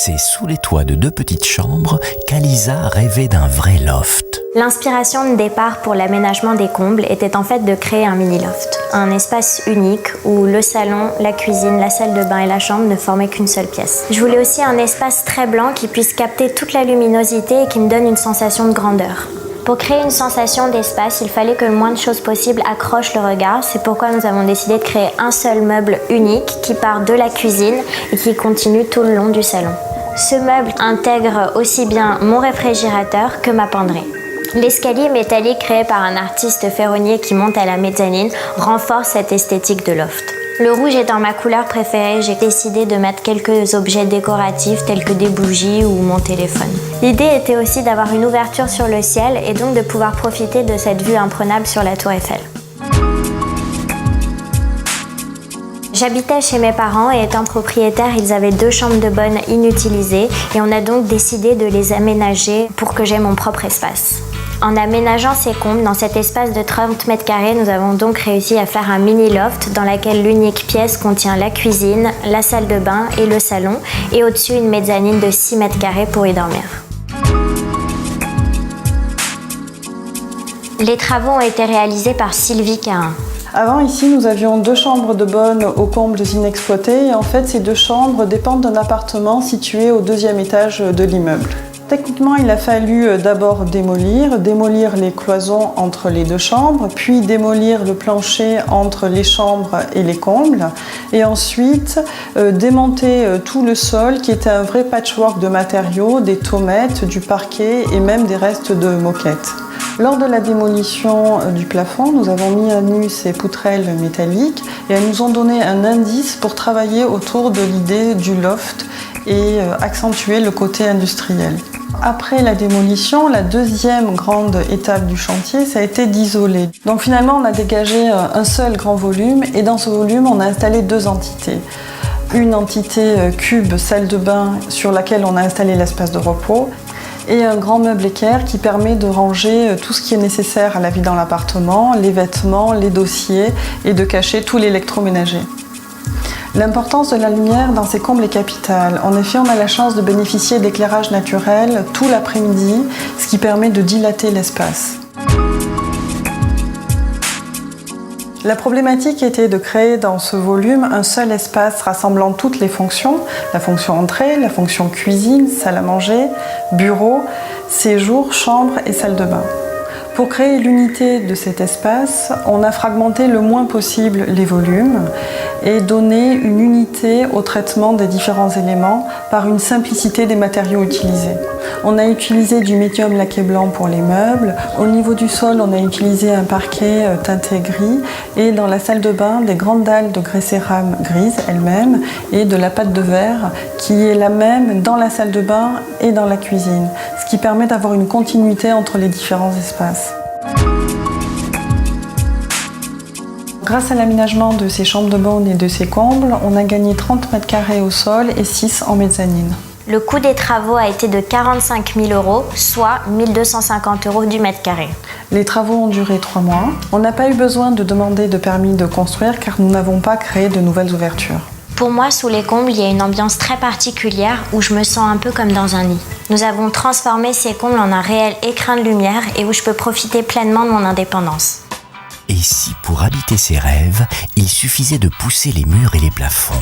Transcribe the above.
C'est sous les toits de 2 petites chambres qu'Alisa rêvait d'un vrai loft. L'inspiration de départ pour l'aménagement des combles était en fait de créer un mini-loft. Un espace unique où le salon, la cuisine, la salle de bain et la chambre ne formaient qu'une seule pièce. Je voulais aussi un espace très blanc qui puisse capter toute la luminosité et qui me donne une sensation de grandeur. Pour créer une sensation d'espace, il fallait que le moins de choses possible accrochent le regard. C'est pourquoi nous avons décidé de créer un seul meuble unique qui part de la cuisine et qui continue tout le long du salon. Ce meuble intègre aussi bien mon réfrigérateur que ma penderie. L'escalier métallique créé par un artiste ferronnier qui monte à la mezzanine renforce cette esthétique de loft. Le rouge étant ma couleur préférée, j'ai décidé de mettre quelques objets décoratifs tels que des bougies ou mon téléphone. L'idée était aussi d'avoir une ouverture sur le ciel et donc de pouvoir profiter de cette vue imprenable sur la Tour Eiffel. J'habitais chez mes parents et étant propriétaire, ils avaient 2 chambres de bonne inutilisées et on a donc décidé de les aménager pour que j'aie mon propre espace. En aménageant ces combles dans cet espace de 30 mètres carrés, nous avons donc réussi à faire un mini-loft dans lequel l'unique pièce contient la cuisine, la salle de bain et le salon et au-dessus une mezzanine de 6 mètres carrés pour y dormir. Les travaux ont été réalisés par Sylvie Cahin. Avant, ici, nous avions 2 chambres de bonne aux combles inexploités et en fait, ces 2 chambres dépendent d'un appartement situé au 2e étage de l'immeuble. Techniquement, il a fallu d'abord démolir les cloisons entre les 2 chambres, puis démolir le plancher entre les chambres et les combles, et ensuite démonter tout le sol qui était un vrai patchwork de matériaux, des taumettes, du parquet et même des restes de moquettes. Lors de la démolition du plafond, nous avons mis à nu ces poutrelles métalliques et elles nous ont donné un indice pour travailler autour de l'idée du loft et accentuer le côté industriel. Après la démolition, la 2e grande étape du chantier, ça a été d'isoler. Donc finalement, on a dégagé un seul grand volume et dans ce volume, on a installé 2 entités. Une entité cube salle de bain sur laquelle on a installé l'espace de repos et un grand meuble équerre qui permet de ranger tout ce qui est nécessaire à la vie dans l'appartement, les vêtements, les dossiers et de cacher tout l'électroménager. L'importance de la lumière dans ces combles est capitale. En effet, on a la chance de bénéficier d'éclairage naturel tout l'après-midi, ce qui permet de dilater l'espace. La problématique était de créer dans ce volume un seul espace rassemblant toutes les fonctions, la fonction entrée, la fonction cuisine, salle à manger, bureau, séjour, chambre et salle de bain. Pour créer l'unité de cet espace, on a fragmenté le moins possible les volumes et donné une unité au traitement des différents éléments par une simplicité des matériaux utilisés. On a utilisé du médium laqué blanc pour les meubles. Au niveau du sol, on a utilisé un parquet teinté gris et dans la salle de bain, des grandes dalles de grès cérame grise elles-mêmes et de la pâte de verre qui est la même dans la salle de bain et dans la cuisine, ce qui permet d'avoir une continuité entre les différents espaces. Grâce à l'aménagement de ces chambres de bonne et de ces combles, on a gagné 30 mètres carrés au sol et 6 en mezzanine. Le coût des travaux a été de 45 000 €, soit 1 250 € du mètre carré. Les travaux ont duré 3 mois. On n'a pas eu besoin de demander de permis de construire car nous n'avons pas créé de nouvelles ouvertures. Pour moi, sous les combles, il y a une ambiance très particulière où je me sens un peu comme dans un nid. Nous avons transformé ces combles en un réel écrin de lumière et où je peux profiter pleinement de mon indépendance. Et si pour habiter ses rêves, il suffisait de pousser les murs et les plafonds ?